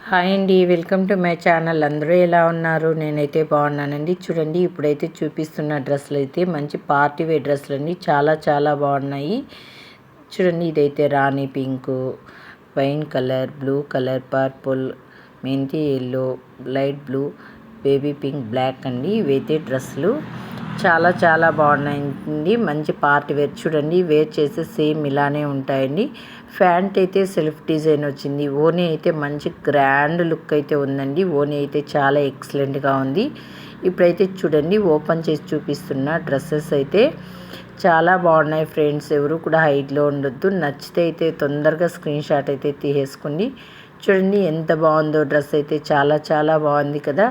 Hi అండి, welcome to my channel. అందరూ ఎలా ఉన్నారు? నేనైతే బాగున్నానండి. చూడండి, ఇప్పుడైతే చూపిస్తున్న డ్రెస్సులు అయితే మంచి పార్టీ వేర్ డ్రెస్సులు అండి. చాలా చాలా బాగున్నాయి. చూడండి, ఇదైతే rani pink, wine colour, blue colour, purple, మెంతి yellow, light blue, baby pink, black అండి. ఇవైతే డ్రెస్సులు చాలా చాలా బాగున్నాయండి. మంచి పార్టీ వేర్. చూడండి, వేర్ చేస్తే సేమ్ ఇలానే ఉంటాయండి. ప్యాంట్ అయితే సెల్ఫ్ డిజైన్ వచ్చింది. ఓనీ అయితే మంచి గ్రాండ్ లుక్ అయితే ఉందండి. ఓనీ అయితే చాలా ఎక్సలెంట్గా ఉంది. ఇప్పుడైతే చూడండి, ఓపెన్ చేసి చూపిస్తున్న డ్రెస్సెస్ అయితే చాలా బాగున్నాయి ఫ్రెండ్స్. ఎవరు కూడా హైట్లో ఉండొద్దు. నచ్చితే అయితే తొందరగా స్క్రీన్ షాట్ అయితే తీసేసుకోండి. చూడండి ఎంత బాగుందో డ్రెస్ అయితే. చాలా చాలా బాగుంది కదా.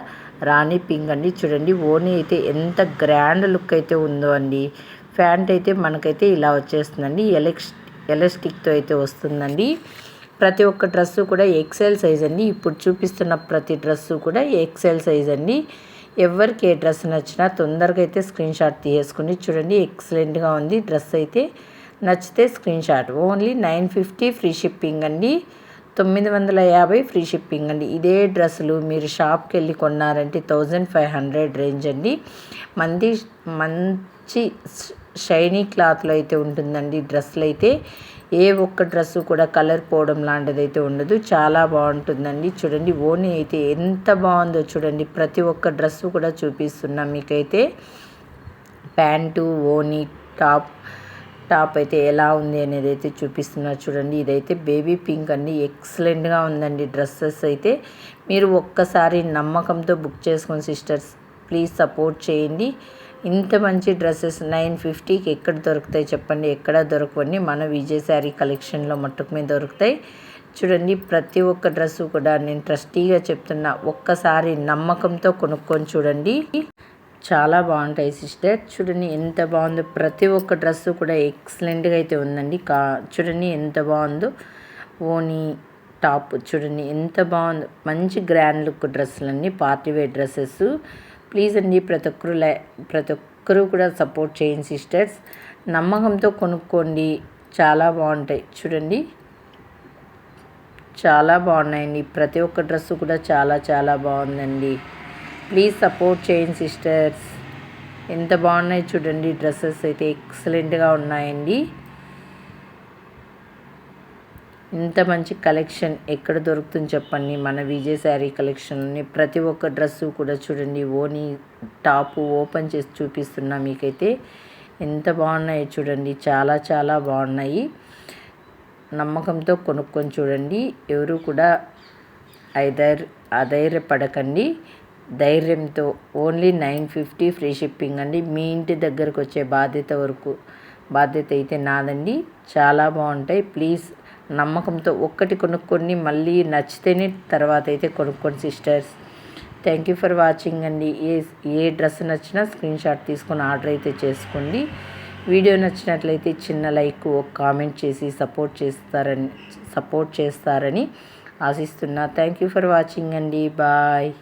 రాణి పింక్ అండి. చూడండి, ఓనీ అయితే ఎంత గ్రాండ్ లుక్ అయితే ఉందో అండి. ప్యాంట్ అయితే మనకైతే ఇలా వచ్చేస్తుందండి. ఎలాస్టిక్తో అయితే వస్తుందండి. ప్రతి ఒక్క డ్రెస్సు కూడా ఎక్సెల్ సైజ్ అండి. ఇప్పుడు చూపిస్తున్న ప్రతి డ్రెస్సు కూడా ఎక్సెల్ సైజ్ అండి. ఎవరికి ఏ డ్రెస్ నచ్చినా తొందరగా అయితే స్క్రీన్ షాట్ తీసేసుకుని. చూడండి, ఎక్సలెంట్గా ఉంది డ్రెస్ అయితే. నచ్చితే screen shot. Only 950 free shipping అండి. 950 ఫ్రీ షిప్పింగ్ అండి. ఇదే డ్రెస్సులు మీరు షాప్కి వెళ్ళి కొన్నారంటే 1500 రేంజ్ అండి. మంచి షైనీ క్లాత్లో అయితే ఉంటుందండి డ్రెస్సులు అయితే. ఏ ఒక్క డ్రెస్సు కూడా కలర్ పోవడం లాంటిది అయితే ఉండదు. చాలా బాగుంటుందండి. చూడండి, ఓనీ అయితే ఎంత బాగుందో చూడండి. ప్రతి ఒక్క డ్రెస్సు కూడా చూపిస్తున్నా మీకైతే. ప్యాంటు, ఓనీ, టాప్ అయితే ఎలా ఉంది అనేది అయితే చూపిస్తున్నారు చూడండి. ఇదైతే బేబీ పింక్ అండి. ఎక్సలెంట్గా ఉందండి డ్రెస్సెస్ అయితే. మీరు ఒక్కసారి నమ్మకంతో బుక్ చేసుకుని సిస్టర్స్, ప్లీజ్ సపోర్ట్ చేయండి. ఇంత మంచి డ్రెస్సెస్ 950కి ఎక్కడ దొరుకుతాయి చెప్పండి? ఎక్కడ దొరకవండి. మన విజయ్ శారీ కలెక్షన్లో మట్టుకు దొరుకుతాయి. చూడండి, ప్రతి ఒక్క డ్రెస్సు కూడా నేను ట్రస్టీగా చెప్తున్నా. ఒక్కసారి నమ్మకంతో కొనుక్కొని చూడండి. చాలా బాగుంటాయి సిస్టర్. చూడండి ఎంత బాగుందో. ప్రతి ఒక్క డ్రెస్సు కూడా ఎక్సలెంట్గా అయితే ఉందండి. చూడండి ఎంత బాగుందో. ఓనీ, టాప్ చూడండి ఎంత బాగుందో. మంచి గ్రాండ్ లుక్ డ్రెస్సులన్నీ, పార్టీ వేర్ డ్రెస్సెస్. ప్లీజ్ అండి, ప్రతి ఒక్కరూ కూడా సపోర్ట్ చేయండి సిస్టర్స్. నమ్మకంతో కొనుక్కోండి. చాలా బాగుంటాయి. చూడండి, చాలా బాగున్నాయండి. ప్రతి ఒక్క డ్రెస్సు కూడా చాలా చాలా బాగుందండి. ప్లీజ్ సపోర్ట్ చేయండి సిస్టర్స్. ఎంత బాగున్నాయి చూడండి. డ్రెస్సెస్ అయితే ఎక్సలెంట్గా ఉన్నాయండి. ఇంత మంచి కలెక్షన్ ఎక్కడ దొరుకుతుంది చెప్పండి? మన విజయ్ శారీ కలెక్షన్ని. ప్రతి ఒక్క డ్రెస్సు కూడా చూడండి. ఓనీ, టాపు ఓపెన్ చేసి చూపిస్తున్నా మీకైతే. ఎంత బాగున్నాయి చూడండి. చాలా చాలా బాగున్నాయి. నమ్మకంతో కొనుక్కొని చూడండి. ఎవరు కూడా అధైర్యపడకండి. ధైర్యంతో. ఓన్లీ 950 ఫ్రీ షిప్పింగ్ అండి. మీ ఇంటి దగ్గరకు వచ్చే బాధ్యత అయితే నాదండి. చాలా బాగుంటాయి. ప్లీజ్ నమ్మకంతో ఒక్కటి కొనుక్కొని మళ్ళీ నచ్చితేనే తర్వాత అయితే కొనుక్కోండి sisters. Thank you for watching అండి. ఏ డ్రెస్ నచ్చినా స్క్రీన్ షాట్ తీసుకొని ఆర్డర్ అయితే చేసుకోండి. వీడియో నచ్చినట్లయితే చిన్న లైక్, ఒక కామెంట్ చేసి సపోర్ట్ చేస్తారని ఆశిస్తున్నా. థ్యాంక్ యూ ఫర్ వాచింగ్ అండి. బాయ్.